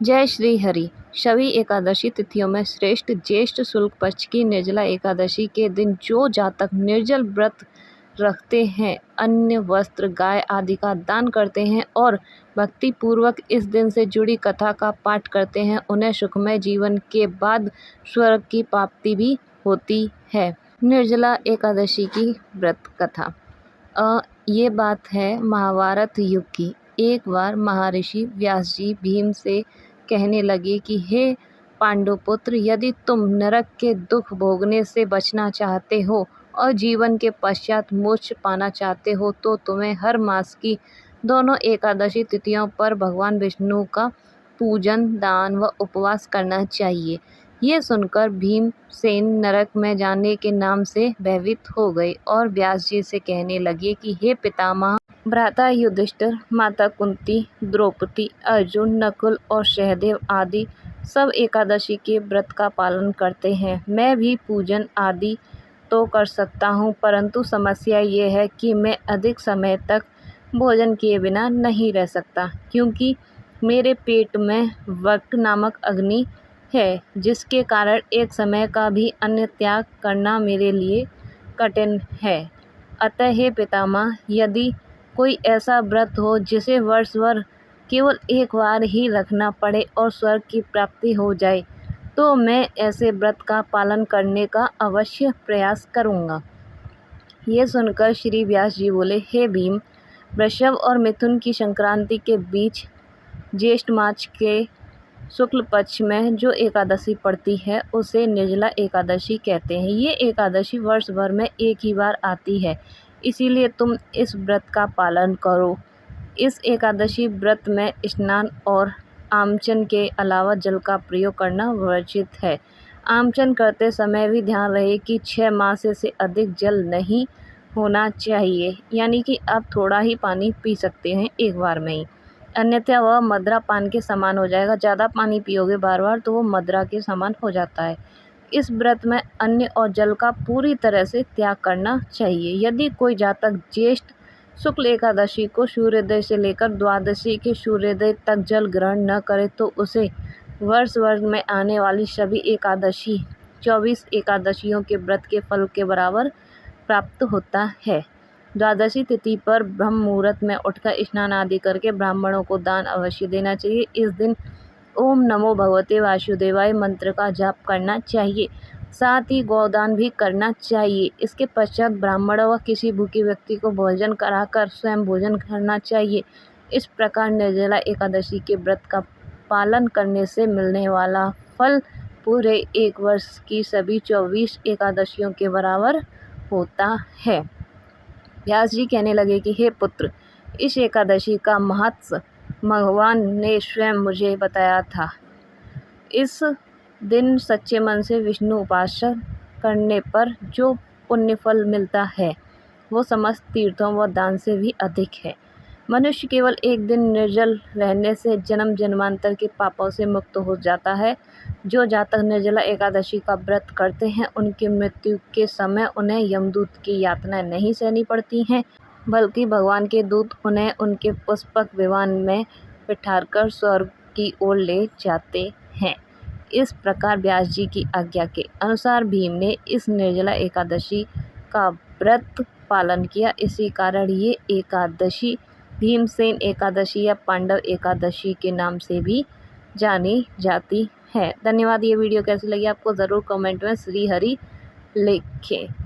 जय श्री हरि। सभी एकादशी तिथियों में श्रेष्ठ ज्येष्ठ शुक्ल पक्ष की निर्जला एकादशी के दिन जो जातक निर्जल व्रत रखते हैं, अन्न वस्त्र गाय आदि का दान करते हैं और भक्ति पूर्वक इस दिन से जुड़ी कथा का पाठ करते हैं, उन्हें सुखमय जीवन के बाद स्वर्ग की प्राप्ति भी होती है। निर्जला एकादशी की व्रत कथा। ये बात है महाभारत युग की। एक बार महर्षि व्यास जी भीम से कहने लगे कि हे पांडुपुत्र, यदि तुम नरक के दुख भोगने से बचना चाहते हो और जीवन के पश्चात मोक्ष पाना चाहते हो तो तुम्हें हर मास की दोनों एकादशी तिथियों पर भगवान विष्णु का पूजन, दान व उपवास करना चाहिए। ये सुनकर भीमसेन नरक में जाने के नाम से भयभीत हो गए और व्यास जी से कहने लगे कि हे पितामह, भ्राता युधिष्ठिर, माता कुंती, द्रौपदी, अर्जुन, नकुल और सहदेव आदि सब एकादशी के व्रत का पालन करते हैं। मैं भी पूजन आदि तो कर सकता हूँ, परंतु समस्या ये है कि मैं अधिक समय तक भोजन किए बिना नहीं रह सकता, क्योंकि मेरे पेट में वक्र नामक अग्नि है, जिसके कारण एक समय का भी अन्न त्याग करना मेरे लिए कठिन है। अतः हे पितामह, यदि कोई ऐसा व्रत हो जिसे वर्ष भर केवल एक बार ही रखना पड़े और स्वर्ग की प्राप्ति हो जाए, तो मैं ऐसे व्रत का पालन करने का अवश्य प्रयास करूँगा। ये सुनकर श्री व्यास जी बोले, हे भीम, वृषभ और मिथुन की संक्रांति के बीच ज्येष्ठ मास के शुक्ल पक्ष में जो एकादशी पड़ती है उसे निर्जला एकादशी कहते हैं। ये एकादशी वर्ष भर में एक ही बार आती है, इसीलिए तुम इस व्रत का पालन करो। इस एकादशी व्रत में स्नान और आमचन के अलावा जल का प्रयोग करना वर्जित है। आमचन करते समय भी ध्यान रहे कि 6 मास से अधिक जल नहीं होना चाहिए, यानी कि आप थोड़ा ही पानी पी सकते हैं एक बार में ही, अन्यथा वह मदिरा पान के समान हो जाएगा। ज़्यादा पानी पियोगे बार बार तो वो मदिरा के समान हो जाता है। इस व्रत में अन्न और जल का पूरी तरह से त्याग करना चाहिए। यदि कोई जातक ज्येष्ठ शुक्ल एकादशी को सूर्योदय से लेकर द्वादशी के सूर्योदय तक जल ग्रहण न करे तो उसे वर्ष में आने वाली सभी एकादशी 24 एकादशियों के व्रत के फल के बराबर प्राप्त होता है। द्वादशी तिथि पर ब्रह्म मुहूर्त में उठकर स्नान आदि करके ब्राह्मणों को दान अवश्य देना चाहिए। इस दिन ओम नमो भगवते वासुदेवाय मंत्र का जाप करना चाहिए, साथ ही गोदान भी करना चाहिए। इसके पश्चात ब्राह्मण व किसी भूखे व्यक्ति को भोजन कराकर स्वयं भोजन करना चाहिए। इस प्रकार निर्जला एकादशी के व्रत का पालन करने से मिलने वाला फल पूरे एक वर्ष की सभी 24 एकादशियों के बराबर होता है। व्यास जी कहने लगे कि हे पुत्र, इस एकादशी का महत्व भगवान ने स्वयं मुझे बताया था। इस दिन सच्चे मन से विष्णु उपासना करने पर जो पुण्य फल मिलता है वो समस्त तीर्थों व दान से भी अधिक है। मनुष्य केवल एक दिन निर्जल रहने से जन्म जन्मांतर के पापों से मुक्त हो जाता है। जो जातक निर्जला एकादशी का व्रत करते हैं, उनकी मृत्यु के समय उन्हें यमदूत की यातना नहीं सहनी पड़ती हैं, बल्कि भगवान के दूत उन्हें उनके पुष्पक विमान में बिठाकर स्वर्ग की ओर ले जाते हैं। इस प्रकार व्यास जी की आज्ञा के अनुसार भीम ने इस निर्जला एकादशी का व्रत पालन किया। इसी कारण ये एकादशी भीमसेन एकादशी या पांडव एकादशी के नाम से भी जानी जाती है। धन्यवाद। ये वीडियो कैसी लगी आपको ज़रूर कमेंट में श्री हरि लिखें।